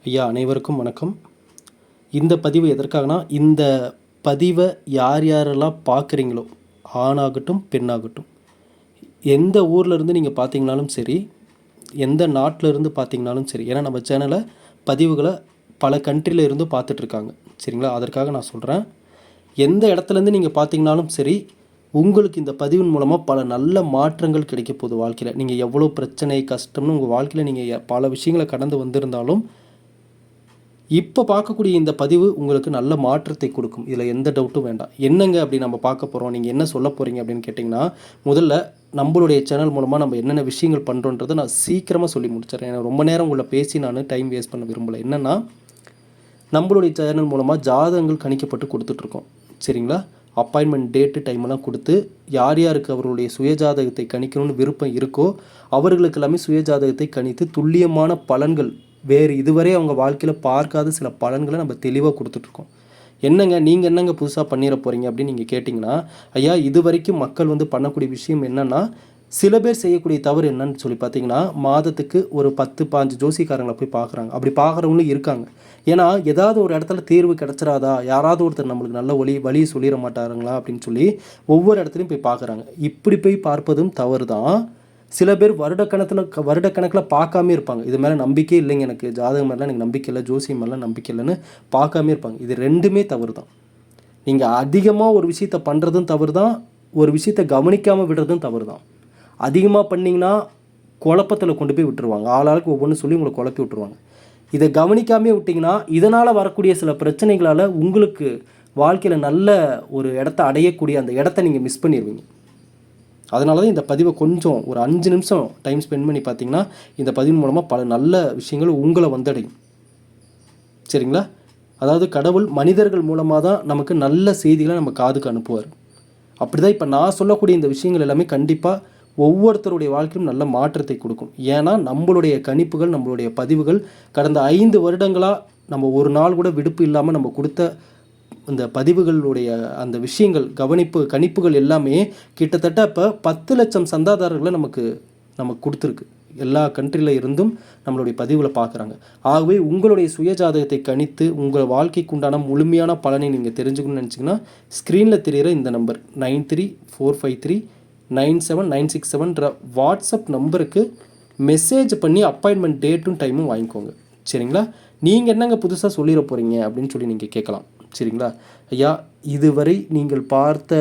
ஐயா அனைவருக்கும் வணக்கம். இந்த பதிவு எதற்காகனா, இந்த பதிவை யார் யாரெல்லாம் பார்க்குறீங்களோ, ஆணாகட்டும் பெண்ணாகட்டும், எந்த ஊரில் இருந்து நீங்கள் பார்த்தீங்கனாலும் சரி, எந்த நாட்டில் இருந்து பார்த்தீங்கனாலும் சரி, ஏன்னா நம்ம சேனலை பதிவுகளை பல கண்ட்ரியில் இருந்து பார்த்துட்ருக்காங்க, சரிங்களா? அதற்காக நான் சொல்கிறேன், எந்த இடத்துலேருந்து நீங்கள் பார்த்தீங்கனாலும் சரி, உங்களுக்கு இந்த பதிவின் மூலமாக பல நல்ல மாற்றங்கள் கிடைக்க போகுது வாழ்க்கையில். நீங்கள் எவ்வளோ பிரச்சனை கஷ்டம்னு உங்கள் வாழ்க்கையில் நீங்கள் பல விஷயங்களை கடந்து வந்திருந்தாலும் இப்போ பார்க்கக்கூடிய இந்த பதிவு உங்களுக்கு நல்ல மாற்றத்தை கொடுக்கும். இதில் எந்த டவுட்டும் வேண்டாம். என்னங்க அப்படி நம்ம பார்க்க போகிறோம், நீங்கள் என்ன சொல்ல போகிறீங்க அப்படின்னு கேட்டிங்கன்னா, முதல்ல நம்மளுடைய சேனல் மூலமாக நம்ம என்னென்ன விஷயங்கள் பண்ணுறோன்றதை நான் சீக்கிரமாக சொல்லி முடிச்சிடறேன். ஏன்னா ரொம்ப நேரம் உங்களை பேசி நான் டைம் வேஸ்ட் பண்ண விரும்பலை. என்னென்னா, நம்மளுடைய சேனல் மூலமாக ஜாதகங்கள் கணிக்கப்பட்டு கொடுத்துட்ருக்கோம், சரிங்களா? அப்பாயின்மெண்ட் டேட்டு டைமெல்லாம் கொடுத்து யார் யாருக்கு அவர்களுடைய சுயஜாதகத்தை கணிக்கணும்னு விருப்பம் இருக்கோ அவர்களுக்கு எல்லாமே சுயஜாதகத்தை கணித்து துல்லியமான பலன்கள், வேறு இதுவரை அவங்க வாழ்க்கையில் பார்க்காத சில பலன்களை நம்ம தெளிவாக கொடுத்துட்ருக்கோம். என்னங்க நீங்கள் என்னங்க புதுசாக பண்ணிட போகிறீங்க அப்படின்னு நீங்கள் கேட்டிங்கன்னா, ஐயா இது வரைக்கும் மக்கள் பண்ணக்கூடிய விஷயம் என்னென்னா, சில பேர் செய்யக்கூடிய தவறு என்னன்னு சொல்லி பார்த்தீங்கன்னா, மாதத்துக்கு ஒரு 10-15 ஜோசிக்காரங்களை போய் பார்க்குறாங்க. அப்படி பார்க்குறவங்களும் இருக்காங்க. ஏன்னா ஏதாவது ஒரு இடத்துல தீர்வு கிடச்சிடாதா, யாராவது ஒருத்தர் நம்மளுக்கு நல்ல வழி சொல்லிட மாட்டாருங்களா அப்படின்னு சொல்லி ஒவ்வொரு இடத்துலையும் போய் பார்க்குறாங்க. இப்படி போய் பார்ப்பதும் தவறு தான். சில பேர் வருடக்கணக்கில் பார்க்காமே இருப்பாங்க. இது மேலே நம்பிக்கை இல்லைங்க, எனக்கு ஜாதகம் மேலாம் எனக்கு நம்பிக்கை இல்லை, ஜோசியம் மேலாம் நம்பிக்கை இல்லைன்னு பார்க்காமே இருப்பாங்க. இது ரெண்டுமே தவறு தான். நீங்கள் அதிகமாக ஒரு விஷயத்தை பண்ணுறதும் தவறு தான், ஒரு விஷயத்தை கவனிக்காமல் விடுறதும் தவறு தான். அதிகமாக பண்ணிங்கன்னா குழப்பத்தில் கொண்டு போய் விட்டுருவாங்க. ஆளாளுக்கு ஒவ்வொன்று சொல்லி உங்களை குழப்பி விட்டுருவாங்க. இதை கவனிக்காமே விட்டிங்கன்னா இதனால் வரக்கூடிய சில பிரச்சனைகளால் உங்களுக்கு வாழ்க்கையில் நல்ல ஒரு இடத்த அடையக்கூடிய அந்த இடத்த நீங்கள் மிஸ் பண்ணிடுவீங்க. அதனால தான் இந்த பதிவை கொஞ்சம் ஒரு 5 நிமிஷம் டைம் ஸ்பெண்ட் பண்ணி பார்த்தீங்கன்னா, இந்த பதிவின் மூலமாக பல நல்ல விஷயங்கள் உங்களை வந்தடையும், சரிங்களா? அதாவது கடவுள் மனிதர்கள் மூலமாக தான் நமக்கு நல்ல செய்திகளை நம்ம காதுக்கு அனுப்புவார். அப்படி தான் இப்போ நான் சொல்லக்கூடிய இந்த விஷயங்கள் எல்லாமே கண்டிப்பாக ஒவ்வொருத்தருடைய வாழ்க்கையும் நல்ல மாற்றத்தை கொடுக்கும். ஏன்னா நம்மளுடைய கணிப்புகள், நம்மளுடைய பதிவுகள் கடந்த 5 வருடங்களாக நம்ம ஒரு நாள் கூட விடுப்பு இல்லாமல் நம்ம கொடுத்த இந்த பதிவுகளுடைய அந்த விஷயங்கள், கணிப்புகள் எல்லாமே கிட்டத்தட்ட இப்போ 10 லட்சம் சந்தாதாரர்களை நமக்கு கொடுத்துருக்கு. எல்லா கண்ட்ரியில் இருந்தும் நம்மளுடைய பதிவுகளை பார்க்குறாங்க. ஆகவே உங்களுடைய சுயஜாதகத்தை கணித்து உங்கள் வாழ்க்கைக்கு உண்டான முழுமையான பலனை நீங்கள் தெரிஞ்சுக்கணும்னு நினச்சிங்கன்னா, ஸ்க்ரீனில் தெரிகிற இந்த நம்பர் 9345397967 வாட்ஸ்அப் நம்பருக்கு மெசேஜ் பண்ணி அப்பாயின்மெண்ட் டேட்டும் டைமும் வாங்கிக்கோங்க, சரிங்களா? நீங்கள் என்னங்க புதுசாக சொல்லிட போகிறீங்க அப்படின்னு சொல்லி நீங்கள் கேட்கலாம், சரிங்களா? ஐயா இதுவரை நீங்கள் பார்த்த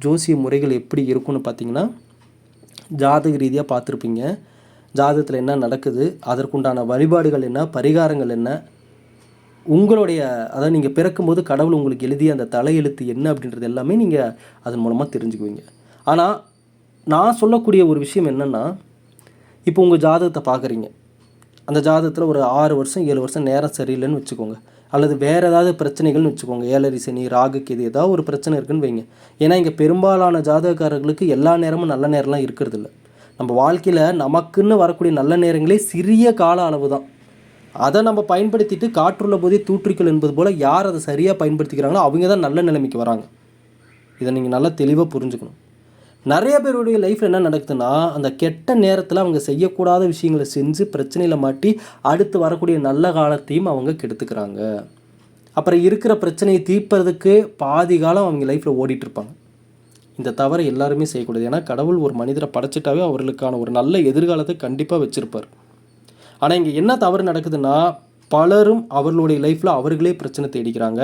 ஜோசிய முறைகள் எப்படி இருக்குன்னு பார்த்தீங்கன்னா, ஜாதக ரீதியாக பார்த்துருப்பீங்க. ஜாதகத்தில் என்ன நடக்குது, அதற்குண்டான வழிபாடுகள் என்ன, பரிகாரங்கள் என்ன, உங்களுடைய அதாவது நீங்கள் பிறக்கும்போது கடவுள் உங்களுக்கு எழுதிய அந்த தலையெழுத்து என்ன அப்படின்றது எல்லாமே நீங்கள் அதன் மூலமாக தெரிஞ்சுக்குவீங்க. ஆனால் நான் சொல்லக்கூடிய ஒரு விஷயம் என்னென்னா, இப்போ உங்கள் ஜாதகத்தை பார்க்குறீங்க, அந்த ஜாதகத்தில் ஒரு 6 வருஷம் 7 வருஷம் நேரம் சரியில்லைன்னு வச்சுக்கோங்க, அல்லது வேறு ஏதாவது பிரச்சனைகள்னு வச்சுக்கோங்க, ஏழரை சனி, ராகு கேது, ஏதாவது ஒரு பிரச்சனை இருக்குன்னு வைங்க. ஏன்னா இங்கே பெரும்பாலான ஜாதகக்காரர்களுக்கு எல்லா நேரமும் நல்ல நேரம்லாம் இருக்கிறது இல்லை. நம்ம வாழ்க்கையில் நமக்குன்னு வரக்கூடிய நல்ல நேரங்களே சிறிய கால அளவு தான். அதை நம்ம பயன்படுத்திட்டு காற்றுள்ள போதே தூற்றிக்கல் என்பது போல் யார் அதை சரியாக பயன்படுத்திக்கிறாங்களோ அவங்க தான் நல்ல நிலைமைக்கு வராங்க. இதை நீங்கள் நல்லா தெளிவாக புரிஞ்சுக்கணும். நிறைய பேருடைய லைஃப்பில் என்ன நடக்குதுன்னா, அந்த கெட்ட நேரத்தில் அவங்க செய்யக்கூடாத விஷயங்களை செஞ்சு பிரச்சனையில் மாட்டி அடுத்து வரக்கூடிய நல்ல காலத்தையும் அவங்க கெடுத்துக்கிறாங்க. அப்புறம் இருக்கிற பிரச்சனையை தீர்ப்பதற்கு பாதி காலம் அவங்க லைஃப்பில் ஓடிட்டுருப்பாங்க. இந்த தவறை எல்லாருமே செய்யக்கூடாது. ஏன்னா கடவுள் ஒரு மனிதரை படைச்சிட்டாவே அவர்களுக்கான ஒரு நல்ல எதிர்காலத்தை கண்டிப்பாக வச்சுருப்பார். ஆனால் இங்கே என்ன தவறு நடக்குதுன்னா, பலரும் அவர்களுடைய லைஃப்பில் அவர்களே பிரச்சனை தேடிக்கிறாங்க.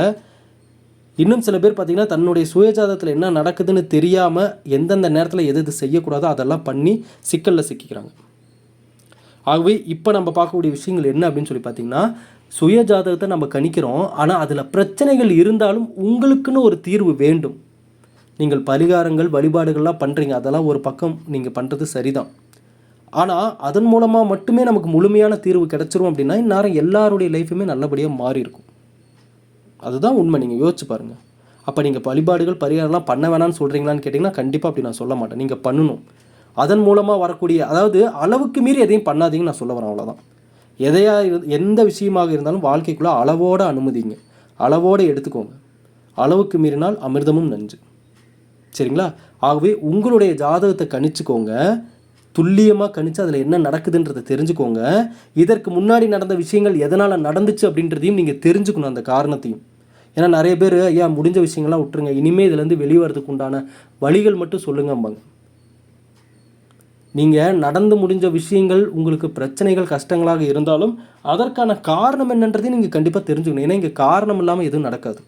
இன்னும் சில பேர் பார்த்திங்கன்னா, தன்னுடைய சுயஜாதகத்தில் என்ன நடக்குதுன்னு தெரியாமல் எந்தெந்த நேரத்தில் எது செய்யக்கூடாதோ அதெல்லாம் பண்ணி சிக்கலில் சிக்கிக்கிறாங்க. ஆகவே இப்போ நம்ம பார்க்கக்கூடிய விஷயங்கள் என்ன அப்படின்னு சொல்லி பார்த்திங்கன்னா, சுயஜாதகத்தை நம்ம கணிக்கிறோம், ஆனால் அதில் பிரச்சனைகள் இருந்தாலும் உங்களுக்குன்னு ஒரு தீர்வு வேண்டும். நீங்கள் பரிகாரங்கள் வழிபாடுகள்லாம் பண்ணுறீங்க, அதெல்லாம் ஒரு பக்கம் நீங்கள் பண்ணுறது சரிதான். ஆனால் அதன் மூலமாக மட்டுமே நமக்கு முழுமையான தீர்வு கிடச்சிரும் அப்படின்னா இந்நேரம் எல்லாருடைய லைஃபுமே நல்லபடியாக மாறி இருக்கும். அதுதான் உண்மை. நீங்கள் யோசிச்சு பாருங்கள். அப்போ நீங்கள் வழிபாடுகள் பரிகாரம்லாம் பண்ண வேணான்னு சொல்கிறீங்களான்னு கேட்டிங்கன்னா, கண்டிப்பாக அப்படி நான் சொல்ல மாட்டேன். நீங்கள் பண்ணணும். அதன் மூலமாக வரக்கூடிய அதாவது அளவுக்கு மீறி எதையும் பண்ணாதீங்கன்னு நான் சொல்ல வரேன், அவ்வளோதான். எந்த விஷயமாக இருந்தாலும் வாழ்க்கைக்குள்ளே அளவோடு அனுமதிங்க, அளவோடு எடுத்துக்கோங்க. அளவுக்கு மீறினால் அமிர்தமும் நஞ்சு, சரிங்களா? ஆகவே உங்களுடைய ஜாதகத்தை கணிச்சுக்கோங்க. துல்லியமாக கணிச்சு அதில் என்ன நடக்குதுன்றதை தெரிஞ்சுக்கோங்க. இதற்கு முன்னாடி நடந்த விஷயங்கள் எதனால் நடந்துச்சு அப்படின்றதையும் நீங்கள் தெரிஞ்சுக்கணும், அந்த காரணத்தையும். ஏன்னா நிறைய பேர் ஐயா முடிஞ்ச விஷயங்கள்லாம் விட்டுருங்க, இனிமேல் இதுலேருந்து வெளிவரதுக்கு உண்டான வழிகள் மட்டும் சொல்லுங்கம்பாங்க. நீங்கள் நடந்து முடிஞ்ச விஷயங்கள் உங்களுக்கு பிரச்சனைகள் கஷ்டங்களாக இருந்தாலும் அதற்கான காரணம் என்னன்றதையும் நீங்கள் கண்டிப்பாக தெரிஞ்சுக்கணும். ஏன்னா இங்கே காரணம் இல்லாமல் எதுவும் நடக்காது.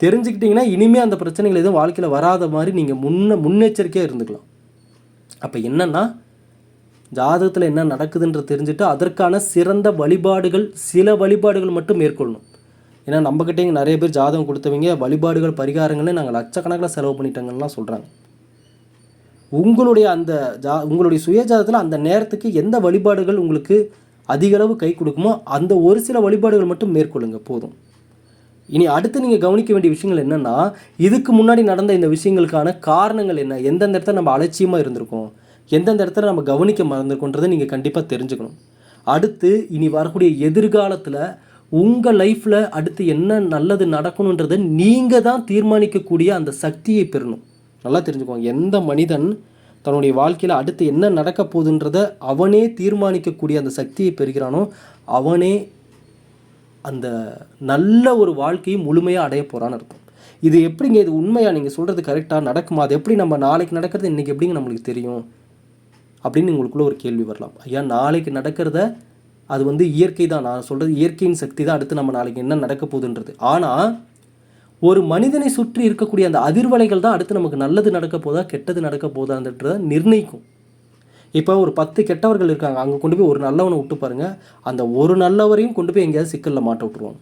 தெரிஞ்சுக்கிட்டிங்கன்னா இனிமேல் அந்த பிரச்சனைகள் எதுவும் வாழ்க்கையில் வராத மாதிரி நீங்கள் முன்னெச்சரிக்கையாக இருந்துக்கலாம். அப்போ என்னென்னா ஜாதகத்தில் என்ன நடக்குதுன்ற தெரிஞ்சுட்டு அதற்கான சிறந்த வழிபாடுகள், சில வழிபாடுகள் மட்டும் மேற்கொள்ளணும். ஏன்னா நம்மக்கிட்டே இங்கே நிறைய பேர் ஜாதகம் கொடுத்தவங்க வழிபாடுகள் பரிகாரங்கள்னு நாங்கள் லட்சக்கணக்கில் செலவு பண்ணிட்டாங்கலாம் சொல்கிறாங்க. உங்களுடைய உங்களுடைய சுயஜாதகத்தில் அந்த நேரத்துக்கு எந்த வழிபாடுகள் உங்களுக்கு அதிகளவு கை கொடுக்குமோ அந்த ஒரு சில வழிபாடுகள் மட்டும் மேற்கொள்ளுங்க போதும். இனி அடுத்து நீங்கள் கவனிக்க வேண்டிய விஷயங்கள் என்னென்னா, இதுக்கு முன்னாடி நடந்த இந்த விஷயங்களுக்கான காரணங்கள் என்ன, எந்தெந்த இடத்துல நம்ம அலட்சியமாக இருந்திருக்கோம், எந்தெந்த இடத்துல நம்ம கவனிக்க மறந்துருக்கோன்றதை நீங்கள் கண்டிப்பாக தெரிஞ்சுக்கணும். அடுத்து இனி வரக்கூடிய எதிர்காலத்தில் உங்கள் லைஃப்பில் அடுத்து என்ன நல்லது நடக்கணுன்றதை நீங்கள் தான் தீர்மானிக்கக்கூடிய அந்த சக்தியை பெறணும். நல்லா தெரிஞ்சுக்கோங்க, எந்த மனிதன் தன்னுடைய வாழ்க்கையில் அடுத்து என்ன நடக்க போகுதுன்றதை அவனே தீர்மானிக்கக்கூடிய அந்த சக்தியை பெறுகிறானோ அவனே அந்த நல்ல ஒரு வாழ்க்கையை முழுமையாக அடைய போகிறான்னு அர்த்தம். இது எப்படிங்க, இது உண்மையாக நீங்கள் சொல்கிறது கரெக்டாக நடக்குமா, அது எப்படி நம்ம நாளைக்கு நடக்கிறது இன்றைக்கி எப்படிங்க நம்மளுக்கு தெரியும் அப்படின்னு உங்களுக்குள்ளே ஒரு கேள்வி வரலாம். ஐயா நாளைக்கு நடக்கிறத அது இயற்கை தான், நான் சொல்கிறது இயற்கையின் சக்தி தான் அடுத்து நம்ம நாளைக்கு என்ன நடக்க போகுதுன்றது. ஆனால் ஒரு மனிதனை சுற்றி இருக்கக்கூடிய அந்த அதிர்வலைகள் தான் அடுத்து நமக்கு நல்லது நடக்க போதா கெட்டது நடக்க போதான்றதை நிர்ணயிக்கும். இப்போ ஒரு 10 கெட்டவர்கள் இருக்காங்க, அங்கே கொண்டு போய் ஒரு நல்லவனை விட்டு பாருங்கள், அந்த ஒரு நல்லவரையும் கொண்டு போய் எங்கேயாவது சிக்கலில் மாட்ட விட்டுருவாங்க.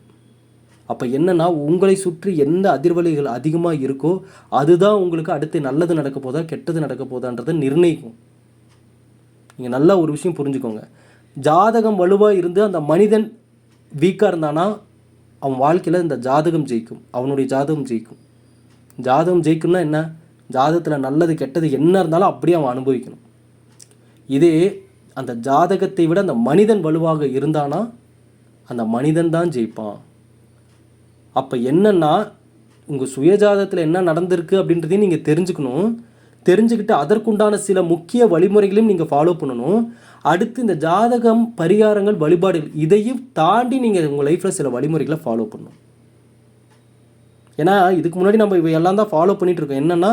அப்போ என்னென்னா உங்களை சுற்றி எந்த அதிர்வலைகள் அதிகமாக இருக்கோ அதுதான் உங்களுக்கு அடுத்து நல்லது நடக்க போதா கெட்டது நடக்க போதான்றதை நிர்ணயிக்கும். நீங்கள் நல்லா ஒரு விஷயம் புரிஞ்சுக்கோங்க, ஜாதகம் வலுவாக இருந்து அந்த மனிதன் வீக்காக இருந்தானா அவன் வாழ்க்கையில் இந்த ஜாதகம் ஜெயிக்கும், அவனுடைய ஜாதகம் ஜெயிக்கும். ஜாதகம் ஜெயிக்கும்னா என்ன, ஜாதகத்தில் நல்லது கெட்டது என்ன இருந்தாலும் அப்படியே அவன் அனுபவிக்கணும். இதே அந்த ஜாதகத்தை விட அந்த மனிதன் வலுவாக இருந்தானா அந்த மனிதன் தான் ஜெயிப்பான். அப்போ என்னென்னா உங்கள் சுயஜாதகத்தில் என்ன நடந்திருக்கு அப்படின்றதையும் நீங்கள் தெரிஞ்சுக்கணும். தெரிஞ்சுக்கிட்டு அதற்குண்டான சில முக்கிய வழிமுறைகளையும் நீங்கள் ஃபாலோ பண்ணணும். அடுத்து இந்த ஜாதகம் பரிகாரங்கள் வழிபாடுகள் இதையும் தாண்டி நீங்கள் உங்கள் லைஃப்பில் சில வழிமுறைகளை ஃபாலோ பண்ணணும். ஏன்னா இதுக்கு முன்னாடி நம்ம இவையெல்லாம் தான் ஃபாலோ பண்ணிகிட்ருக்கோம். என்னென்னா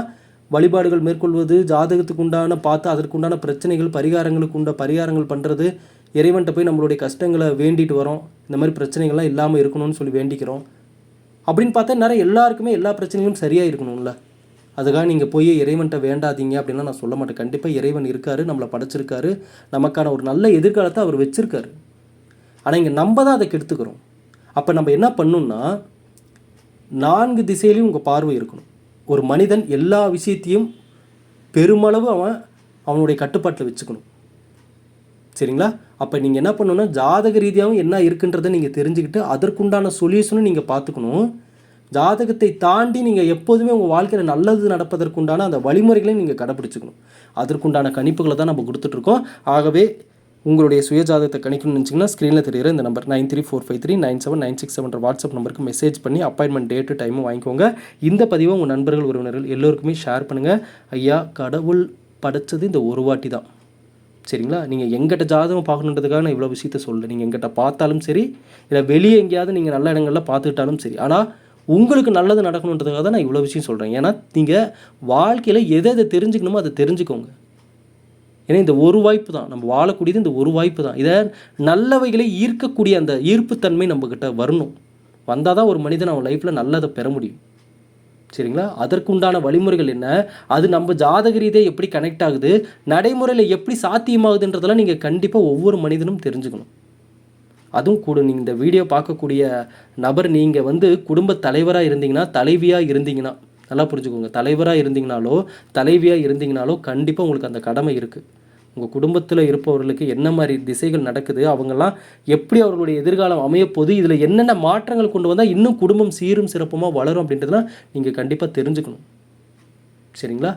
வழிபாடுகள் மேற்கொள்வது, ஜாதகத்துக்கு உண்டான பார்த்து அதற்குண்டான பிரச்சனைகள் பரிகாரங்கள் பண்ணுறது, இறைவன்கிட்ட போய் நம்மளுடைய கஷ்டங்களை வேண்டிட்டு வரோம், இந்த மாதிரி பிரச்சனைகள்லாம் இல்லாமல் இருக்கணும்னு சொல்லி வேண்டிக்கிறோம். அப்படின்னு பார்த்தா நிறைய எல்லாருக்குமே எல்லா பிரச்சனைகளும் சரியாக இருக்கணும்ல. அதுக்காக நீங்கள் போய் இறைவன்கிட்ட வேண்டாதீங்க அப்படின்லாம் நான் சொல்ல மாட்டேன். கண்டிப்பாக இறைவன் இருக்கார், நம்மளை படைச்சிருக்காரு, நமக்கான ஒரு நல்ல எதிர்காலத்தை அவர் வச்சுருக்காரு. ஆனால் இங்கே நம்ம தான் அதை கெடுத்துக்கிறோம். அப்போ நம்ம என்ன பண்ணணும்னா 4 திசையிலையும் உங்கள் பார்வை இருக்கணும். ஒரு மனிதன் எல்லா விஷயத்தையும் பெருமளவு அவனுடைய கட்டுப்பாட்டில் வச்சுக்கணும். சரிங்களா? அப்போ நீங்கள் என்ன பண்ணணும்னா ஜாதக ரீதியாகவும் என்ன இருக்குன்றதை நீங்கள் தெரிஞ்சுக்கிட்டு அதற்குண்டான சொல்யூஷனும் நீங்கள் பார்த்துக்கணும். ஜாதகத்தை தாண்டி நீங்கள் எப்போதுமே உங்கள் வாழ்க்கையில் நல்லது நடப்பதற்குண்டான அந்த வழிமுறைகளையும் நீங்கள் கடைப்பிடிச்சிக்கணும். அதற்குண்டான கணிப்புகளை தான் நம்ம கொடுத்துட்ருக்கோம். ஆகவே உங்களுடைய சுயஜாதகத்தை கணிக்கணும்னு நினச்சிங்கன்னா ஸ்க்ரீனில் தெரிகிற இந்த நம்பர் 9345397967 வாட்ஸ்அப் நம்பருக்கு மெசேஜ் பண்ணி அப்பாயின்மெண்ட் டேட்டு டைமும் வாங்கிக்கோங்க. இந்த பதிவை உங்கள் நண்பர்கள் உறவினர்கள் எல்லோருக்குமே ஷேர் பண்ணுங்கள். ஐயா கடவுள் படைச்சது இந்த ஒரு வாட்டி தான். சரிங்களா? நீங்கள் எங்கிட்ட ஜாதகம் பார்க்கணுன்றதுக்காக நான் இவ்வளோ விஷயத்த சொல்லலை. நீங்கள் எங்கிட்ட பார்த்தாலும் சரி, இல்லை வெளியே எங்கேயாவது நீங்கள் நல்ல இடங்களில் பார்த்துக்கிட்டாலும் சரி, ஆனால் உங்களுக்கு நல்லது நடக்கணுன்றதுக்காக தான் நான் இவ்வளோ விஷயம் சொல்கிறேன். ஏன்னா நீங்கள் வாழ்க்கையில் எதை தெரிஞ்சுக்கணுமோ அதை தெரிஞ்சுக்கோங்க. ஏன்னா இந்த ஒரு வாய்ப்பு தான், நம்ம வாழக்கூடியது இந்த ஒரு வாய்ப்பு தான். இதை நல்லவைகளை ஈர்க்கக்கூடிய அந்த ஈர்ப்புத்தன்மை நம்மக்கிட்ட வரணும். வந்தால் தான் ஒரு மனிதன் அவன் லைஃப்பில் நல்லதை பெற முடியும். சரிங்களா? அதற்குண்டான வழிமுறைகள் என்ன, அது நம்ம ஜாதக ரீதியாக எப்படி கனெக்ட் ஆகுது, நடைமுறையில் எப்படி சாத்தியமாகுதுன்றதெல்லாம் நீங்கள் கண்டிப்பாக ஒவ்வொரு மனிதனும் தெரிஞ்சுக்கணும். அதுவும் கூட நீங்கள் இந்த வீடியோ பார்க்கக்கூடிய நபர் நீங்கள் குடும்ப தலைவராக இருந்தீங்கன்னா, தலைவியாக இருந்தீங்கன்னா, நல்லா புரிஞ்சுக்கோங்க, தலைவராக இருந்தீங்கனாலோ தலைவியாக இருந்தீங்கனாலோ கண்டிப்பாக உங்களுக்கு அந்த கடமை இருக்குது. உங்கள் குடும்பத்தில் இருப்பவர்களுக்கு என்ன மாதிரி திசைகள் நடக்குது, அவங்கெல்லாம் எப்படி அவர்களுடைய எதிர்காலம் அமையப்போகுது, இதில் என்னென்ன மாற்றங்கள் கொண்டு வந்தால் இன்னும் குடும்பம் சீரும் சிறப்புமாக வளரும் அப்படின்றதுலாம் நீங்கள் கண்டிப்பாக தெரிஞ்சுக்கணும். சரிங்களா?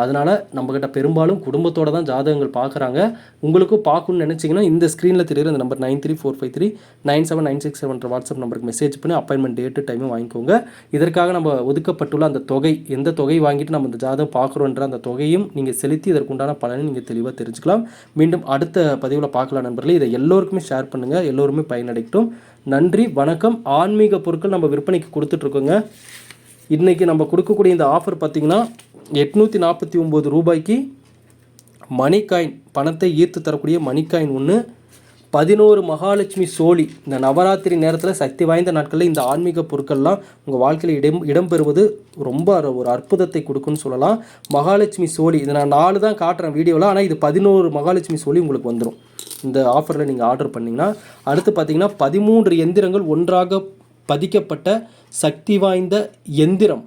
அதனால் நம்மக்கிட்ட பெரும்பாலும் குடும்பத்தோடு தான் ஜாதகங்கள் பார்க்குறாங்க. உங்களுக்கும் பார்க்கணும்னு நினச்சிங்கன்னா இந்த ஸ்க்ரீனில் தெரியுற இந்த நம்பர் 9345397967 வாட்ஸ்அப் நம்பருக்கு மெசேஜ் பண்ணி அப்பாயின்மெண்ட் டேட்டு டைமும் வாங்கிக்கோங்க. இதற்காக நம்ம ஒதுக்கப்பட்டுள்ள அந்த தொகை, எந்த தொகை வாங்கிட்டு நம்ம இந்த ஜாதகம் பார்க்குறோன்ற அந்த தொகையும் நீங்கள் செலுத்தி இதற்குண்டான பலனை நீங்கள் தெளிவாக தெரிஞ்சுக்கலாம். மீண்டும் அடுத்த பதிவில் பார்க்கலாம் நண்பர்களே. இதை எல்லோருக்குமே ஷேர் பண்ணுங்கள், எல்லோருமே பயனடைக்கட்டும். நன்றி, வணக்கம். ஆன்மீக பொருட்கள் நம்ம விற்பனைக்கு கொடுத்துட்ருக்கோங்க. இன்றைக்கி நம்ம கொடுக்கக்கூடிய இந்த ஆஃபர் பார்த்திங்கன்னா 849 ரூபாய்க்கு மணிக்காயின், பணத்தை ஈர்த்து தரக்கூடிய மணிக்காயின் ஒன்று, 11 மகாலட்சுமி சோழி. இந்த நவராத்திரி நேரத்தில் சக்தி வாய்ந்த நாட்களில் இந்த ஆன்மீக பொருட்கள்லாம் உங்கள் வாழ்க்கையில் இடம்பெறுவது ரொம்ப ஒரு அற்புதத்தை கொடுக்குன்னு சொல்லலாம். மகாலட்சுமி சோழி இதை நான் 4 தான் காட்டுறேன் வீடியோவில், ஆனால் இது 11 மகாலட்சுமி சோழி உங்களுக்கு வந்துடும் இந்த ஆஃபரில் நீங்கள் ஆர்டர் பண்ணிங்கன்னா. அடுத்து பார்த்திங்கன்னா 13 எந்திரங்கள் ஒன்றாக பதிக்கப்பட்ட சக்தி வாய்ந்த எந்திரம்.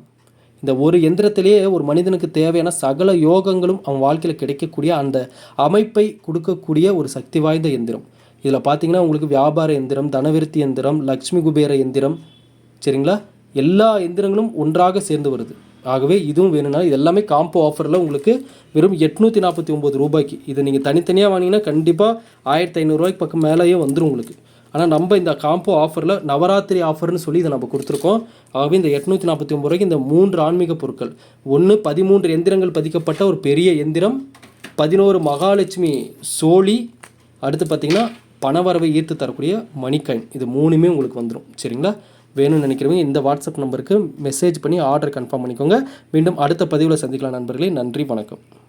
இந்த ஒரு எந்திரத்திலேயே ஒரு மனிதனுக்கு தேவையான சகல யோகங்களும் அவன் வாழ்க்கையில் கிடைக்கக்கூடிய அந்த அமைப்பை கொடுக்கக்கூடிய ஒரு சக்தி வாய்ந்த எந்திரம். இதில் பார்த்தீங்கன்னா உங்களுக்கு வியாபார எந்திரம், தனவிருத்தி எந்திரம், லக்ஷ்மி குபேர எந்திரம், சரிங்களா, எல்லா எந்திரங்களும் ஒன்றாக சேர்ந்து வருது. ஆகவே இதுவும் வேணும்னா இது எல்லாமே காம்போ ஆஃபரில் உங்களுக்கு வெறும் 849 ரூபாய்க்கு. இதை நீங்கள் தனித்தனியாக வாங்கினீங்கன்னா கண்டிப்பாக 1500 ரூபாய்க்கு பக்கம் மேலேயே வந்துடும் உங்களுக்கு. ஆனால் நம்ம இந்த காம்போ ஆஃபரில் நவராத்திரி ஆஃபர்னு சொல்லி இதை நம்ம கொடுத்துருக்கோம். ஆகவே இந்த 849 ரூபாய்க்கு இந்த 3 ஆன்மீக பொருட்கள், ஒன்று 13 எந்திரங்கள் பதிக்கப்பட்ட ஒரு பெரிய எந்திரம், 11 மகாலட்சுமி சோழி, அடுத்து பார்த்திங்கன்னா பணவரவை ஈர்த்து தரக்கூடிய மணிக்காயின், இது 3மே உங்களுக்கு வந்துடும். சரிங்களா, வேணும்னு நினைக்கிறவங்க இந்த வாட்ஸ்அப் நம்பருக்கு மெசேஜ் பண்ணி ஆர்டர் கன்ஃபார்ம் பண்ணிக்கோங்க. மீண்டும் அடுத்த பதிவில் சந்திக்கலாம் நண்பர்களே. நன்றி, வணக்கம்.